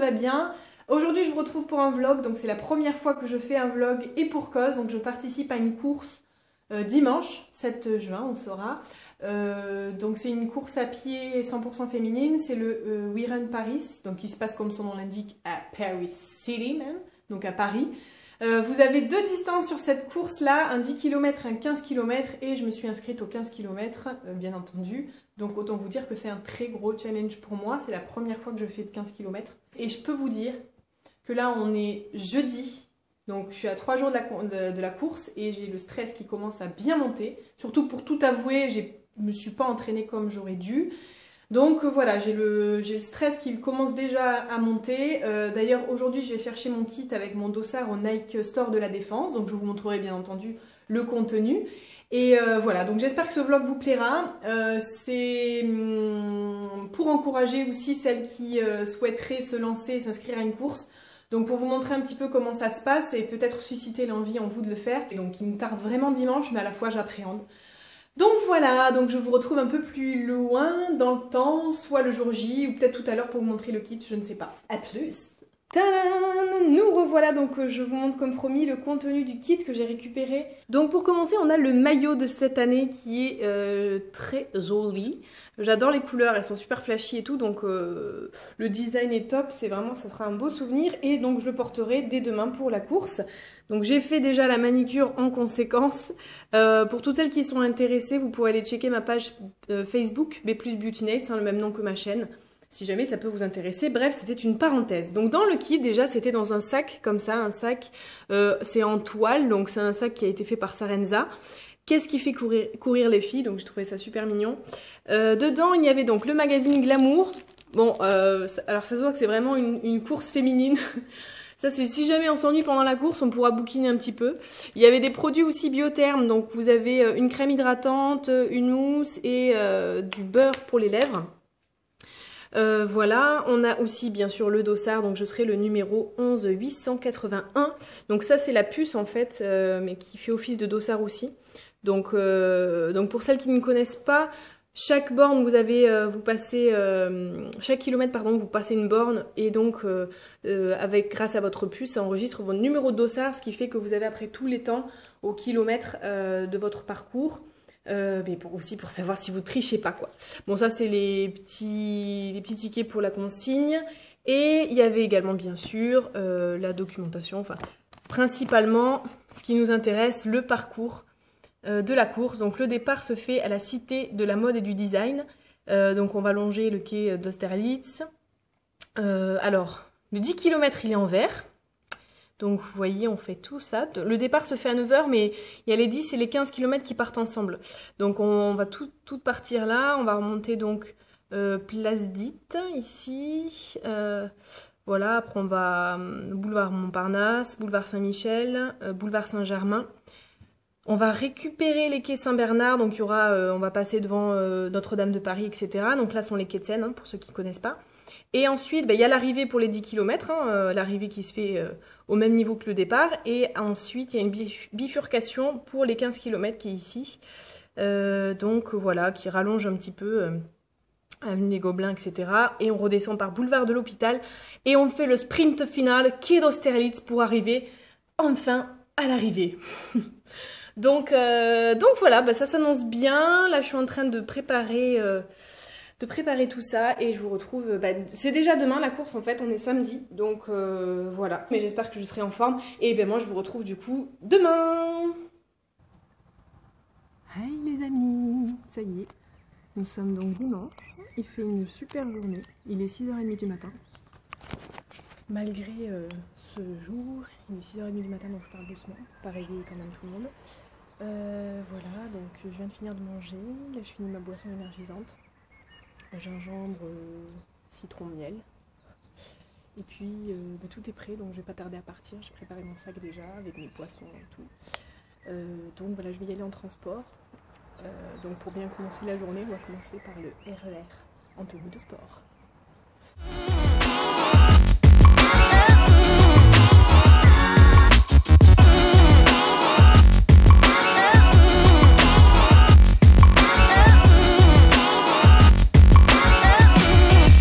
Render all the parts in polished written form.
va bien. Aujourd'hui je vous retrouve pour un vlog, donc c'est la première fois que je fais un vlog et pour cause, donc je participe à une course dimanche 7 juin, on saura. Donc c'est une course à pied 100% féminine, c'est le We Run Paris, donc qui se passe comme son nom l'indique à Paris City, donc à Paris. Vous avez deux distances sur cette course-là, un 10 km et un 15 km, et je me suis inscrite au 15 km, bien entendu. Donc autant vous dire que c'est un très gros challenge pour moi, c'est la première fois que je fais de 15 km. Et je peux vous dire que là on est jeudi, donc je suis à 3 jours de la course et j'ai le stress qui commence à bien monter. Surtout pour tout avouer, je ne me suis pas entraînée comme j'aurais dû. Donc voilà, j'ai le stress qui commence déjà à monter. D'ailleurs aujourd'hui j'ai cherché mon kit avec mon dossard au Nike Store de la Défense, donc je vous montrerai bien entendu le contenu. Et voilà, donc j'espère que ce vlog vous plaira. C'est pour encourager aussi celles qui souhaiteraient se lancer et s'inscrire à une course. Donc pour vous montrer un petit peu comment ça se passe et peut-être susciter l'envie en vous de le faire. Et donc il me tarde vraiment dimanche, mais à la fois j'appréhende. Donc voilà, donc je vous retrouve un peu plus loin dans le temps, soit le jour J ou peut-être tout à l'heure pour vous montrer le kit, je ne sais pas. A plus! Tadam! Nous revoilà, donc je vous montre comme promis le contenu du kit que j'ai récupéré. Donc pour commencer, on a le maillot de cette année qui est très joli. J'adore les couleurs, elles sont super flashy et tout, donc le design est top, c'est vraiment, ça sera un beau souvenir et donc je le porterai dès demain pour la course. Donc j'ai fait déjà la manicure en conséquence. Pour toutes celles qui sont intéressées, vous pourrez aller checker ma page Facebook, B+ Beauty Nails, le même nom que ma chaîne. Si jamais ça peut vous intéresser. Bref, c'était une parenthèse. Donc dans le kit, déjà, c'était dans un sac comme ça, un sac, c'est en toile, donc c'est un sac qui a été fait par Sarenza. Qu'est-ce qui fait courir les filles? Donc j'ai trouvé ça super mignon. Dedans, il y avait donc le magazine Glamour. Bon, alors ça se voit que c'est vraiment une course féminine. Ça, c'est si jamais on s'ennuie pendant la course, on pourra bouquiner un petit peu. Il y avait des produits aussi biothermes, donc vous avez une crème hydratante, une mousse et du beurre pour les lèvres. Voilà, on a aussi bien sûr le dossard, donc je serai le numéro 11881. Donc ça c'est la puce en fait, mais qui fait office de dossard aussi. Donc pour celles qui ne connaissent pas, chaque borne vous avez, chaque kilomètre pardon, vous passez une borne et donc grâce à votre puce, ça enregistre votre numéro de dossard, ce qui fait que vous avez après tous les temps au kilomètre de votre parcours. Mais aussi pour savoir si vous trichez pas quoi. Bon ça c'est les petits tickets pour la consigne. Et il y avait également bien sûr la documentation, enfin principalement ce qui nous intéresse, le parcours de la course. Donc le départ se fait à la Cité de la mode et du design. Donc on va longer le quai d'Austerlitz. Alors le 10 km il est en vert. Donc vous voyez, on fait tout ça. Le départ se fait à 9 h, mais il y a les 10 et les 15 km qui partent ensemble. Donc on va tout partir là. On va remonter donc Place d'Ite, ici. Voilà, après on va boulevard Montparnasse, boulevard Saint-Michel, boulevard Saint-Germain. On va récupérer les quais Saint-Bernard. Donc il y aura, on va passer devant Notre-Dame de Paris, etc. Donc là sont les quais de Seine, hein, pour ceux qui ne connaissent pas. Et ensuite, il y a l'arrivée pour les 10 km, hein, l'arrivée qui se fait au même niveau que le départ. Et ensuite, il y a une bifurcation pour les 15 km qui est ici. Donc voilà, qui rallonge un petit peu Avenue des Gobelins, etc. Et on redescend par boulevard de l'Hôpital. Et on fait le sprint final, quai d'Austerlitz, pour arriver enfin à l'arrivée. donc voilà, ça s'annonce bien. Là, je suis en train de préparer tout ça et je vous retrouve, c'est déjà demain la course en fait, on est samedi, donc voilà. Mais j'espère que je serai en forme et moi je vous retrouve du coup demain. Hey les amis, ça y est, nous sommes donc dimanche, il fait une super journée, il est 6h30 du matin. Malgré ce jour, il est 6h30 du matin donc je parle doucement, pas réveiller quand même tout le monde. Voilà, donc je viens de finir de manger, là je finis ma boisson énergisante. Gingembre, citron, miel. Et puis tout est prêt, donc je vais pas tarder à partir. J'ai préparé mon sac déjà avec mes poissons et tout. Donc voilà, je vais y aller en transport. Donc pour bien commencer la journée, on va commencer par le RER en tenue de sport.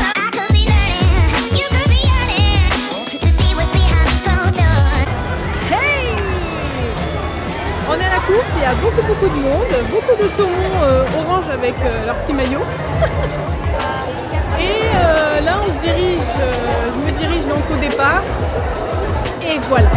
I could be learning, you could be yearning. monde, beaucoup de saumons orange avec leur petit maillot. Et là on se dirige, je me dirige donc au départ. Et voilà.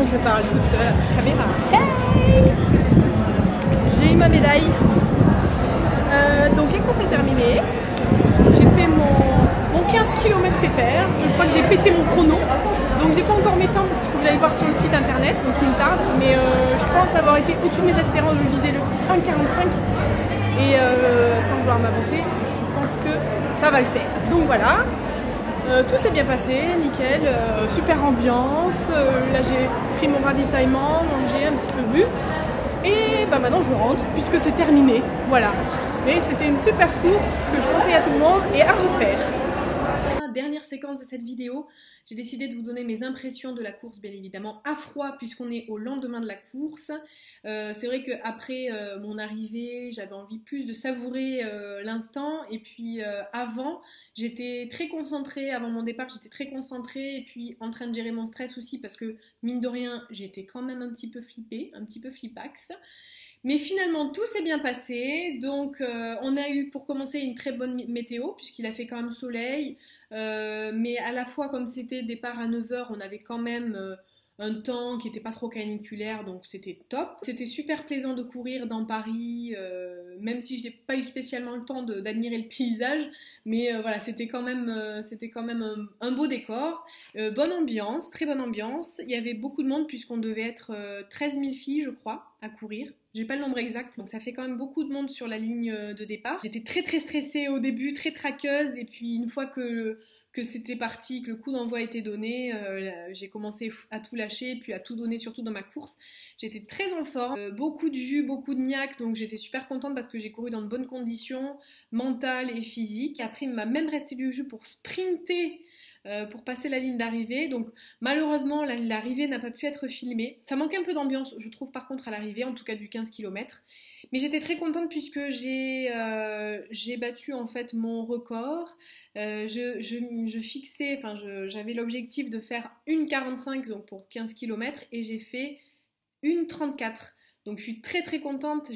Je parle toute seule à la caméra. Hey, j'ai eu ma médaille. Donc les courses est terminée. J'ai fait mon 15 km pépère. Je crois que j'ai pété mon chrono. Donc j'ai pas encore mes temps parce qu'il faut que j'aille voir sur le site internet. Donc il me tarde. Mais je pense avoir été au-dessus de mes espérances. Je visais le 1,45. Et sans vouloir m'avancer, je pense que ça va le faire. Donc voilà. Tout s'est bien passé, nickel, super ambiance, là j'ai pris mon ravitaillement, mangé, un petit peu bu, et bah maintenant je rentre puisque c'est terminé, voilà. Mais c'était une super course que je conseille à tout le monde et à refaire. Dernière séquence de cette vidéo, j'ai décidé de vous donner mes impressions de la course, bien évidemment à froid puisqu'on est au lendemain de la course. C'est vrai qu'après mon arrivée, j'avais envie plus de savourer l'instant, et puis avant, j'étais très concentrée, avant mon départ j'étais très concentrée, et puis en train de gérer mon stress aussi parce que mine de rien j'étais quand même un petit peu flippée, un petit peu flippax. Mais finalement tout s'est bien passé, donc on a eu pour commencer une très bonne météo puisqu'il a fait quand même soleil, mais à la fois comme c'était départ à 9 h, on avait quand même un temps qui n'était pas trop caniculaire, donc c'était top. C'était super plaisant de courir dans Paris, même si je n'ai pas eu spécialement le temps d'admirer le paysage, mais voilà, c'était quand même un beau décor. Bonne ambiance, très bonne ambiance. Il y avait beaucoup de monde puisqu'on devait être 13 000 filles, je crois, à courir. J'ai pas le nombre exact, donc ça fait quand même beaucoup de monde sur la ligne de départ. J'étais très très stressée au début, très traqueuse, et puis une fois que c'était parti, que le coup d'envoi était donné, j'ai commencé à tout lâcher, puis à tout donner, surtout dans ma course. J'étais très en forme, beaucoup de jus, beaucoup de niaque, donc j'étais super contente parce que j'ai couru dans de bonnes conditions, mentales et physiques. Après, il m'a même resté du jus pour sprinter, pour passer la ligne d'arrivée. Donc malheureusement, l'arrivée n'a pas pu être filmée. Ça manquait un peu d'ambiance, je trouve, par contre, à l'arrivée, en tout cas du 15 km. Mais j'étais très contente puisque j'ai battu en fait mon record. Je fixais, enfin j'avais l'objectif de faire 1,45 donc pour 15 km et j'ai fait 1,34. Donc je suis très très contente.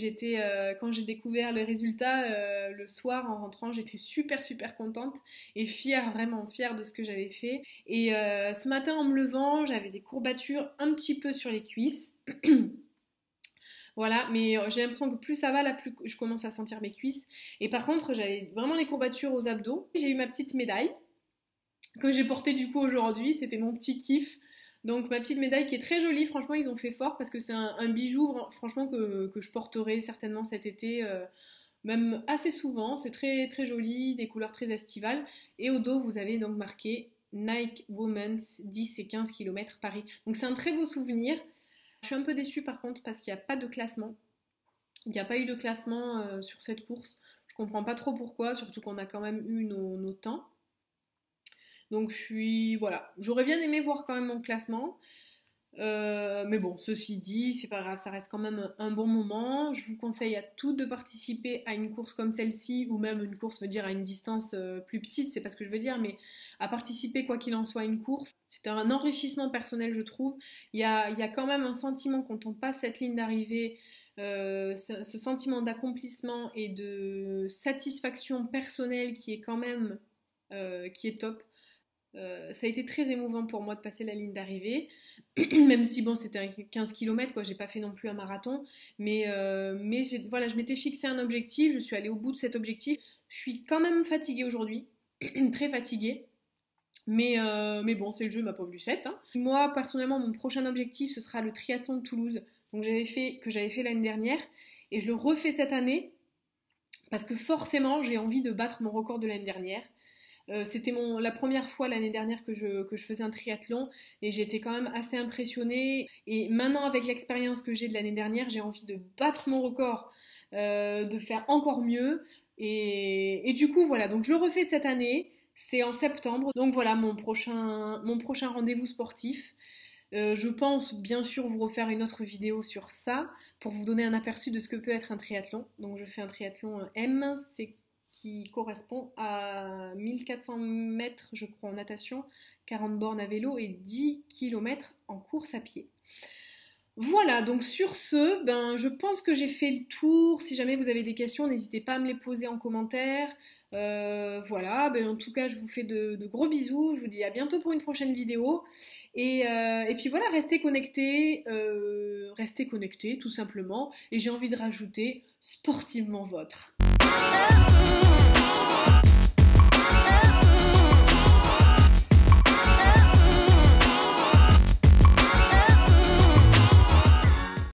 Quand j'ai découvert le résultat le soir en rentrant, j'étais super super contente et fière, vraiment fière de ce que j'avais fait. Et ce matin en me levant, j'avais des courbatures un petit peu sur les cuisses. Voilà, mais j'ai l'impression que plus ça va, là, plus je commence à sentir mes cuisses. Et par contre, j'avais vraiment les courbatures aux abdos. J'ai eu ma petite médaille que j'ai portée du coup aujourd'hui. C'était mon petit kiff. Donc ma petite médaille qui est très jolie. Franchement, ils ont fait fort parce que c'est un bijou, franchement, que je porterai certainement cet été, même assez souvent. C'est très très joli, des couleurs très estivales. Et au dos, vous avez donc marqué Nike Women's 10 et 15 km Paris. Donc c'est un très beau souvenir. Je suis un peu déçue par contre parce qu'il n'y a pas de classement. Il n'y a pas eu de classement sur cette course. Je comprends pas trop pourquoi, surtout qu'on a quand même eu nos temps. Donc voilà. J'aurais bien aimé voir quand même mon classement. Mais bon, ceci dit, c'est pas grave, ça reste quand même un bon moment. Je vous conseille à toutes de participer à une course comme celle-ci, ou même une course, veut dire à une distance plus petite, c'est pas ce que je veux dire, mais à participer quoi qu'il en soit à une course. C'est un enrichissement personnel, je trouve. Il y a quand même un sentiment quand on passe cette ligne d'arrivée, ce sentiment d'accomplissement et de satisfaction personnelle qui est quand même qui est top. Ça a été très émouvant pour moi de passer la ligne d'arrivée, même si bon c'était 15 km, quoi, j'ai pas fait non plus un marathon, mais voilà, je m'étais fixé un objectif, je suis allée au bout de cet objectif. Je suis quand même fatiguée aujourd'hui, très fatiguée, mais bon, c'est le jeu, ma pauvre Lucette. Hein. Moi, personnellement, mon prochain objectif, ce sera le triathlon de Toulouse, que j'avais fait l'année dernière, et je le refais cette année, parce que forcément, j'ai envie de battre mon record de l'année dernière. C'était la première fois l'année dernière que je faisais un triathlon et j'étais quand même assez impressionnée. Et maintenant, avec l'expérience que j'ai de l'année dernière, j'ai envie de battre mon record, de faire encore mieux. Et du coup, voilà, donc je le refais cette année, c'est en septembre. Donc voilà mon prochain rendez-vous sportif. Je pense bien sûr vous refaire une autre vidéo sur ça pour vous donner un aperçu de ce que peut être un triathlon. Donc je fais un triathlon M, qui correspond à 1400 mètres, je crois, en natation, 40 bornes à vélo et 10 km en course à pied. Voilà, donc sur ce, je pense que j'ai fait le tour. Si jamais vous avez des questions, n'hésitez pas à me les poser en commentaire. Voilà, en tout cas, je vous fais de gros bisous. Je vous dis à bientôt pour une prochaine vidéo. Et puis voilà, restez connectés tout simplement. Et j'ai envie de rajouter sportivement vôtre.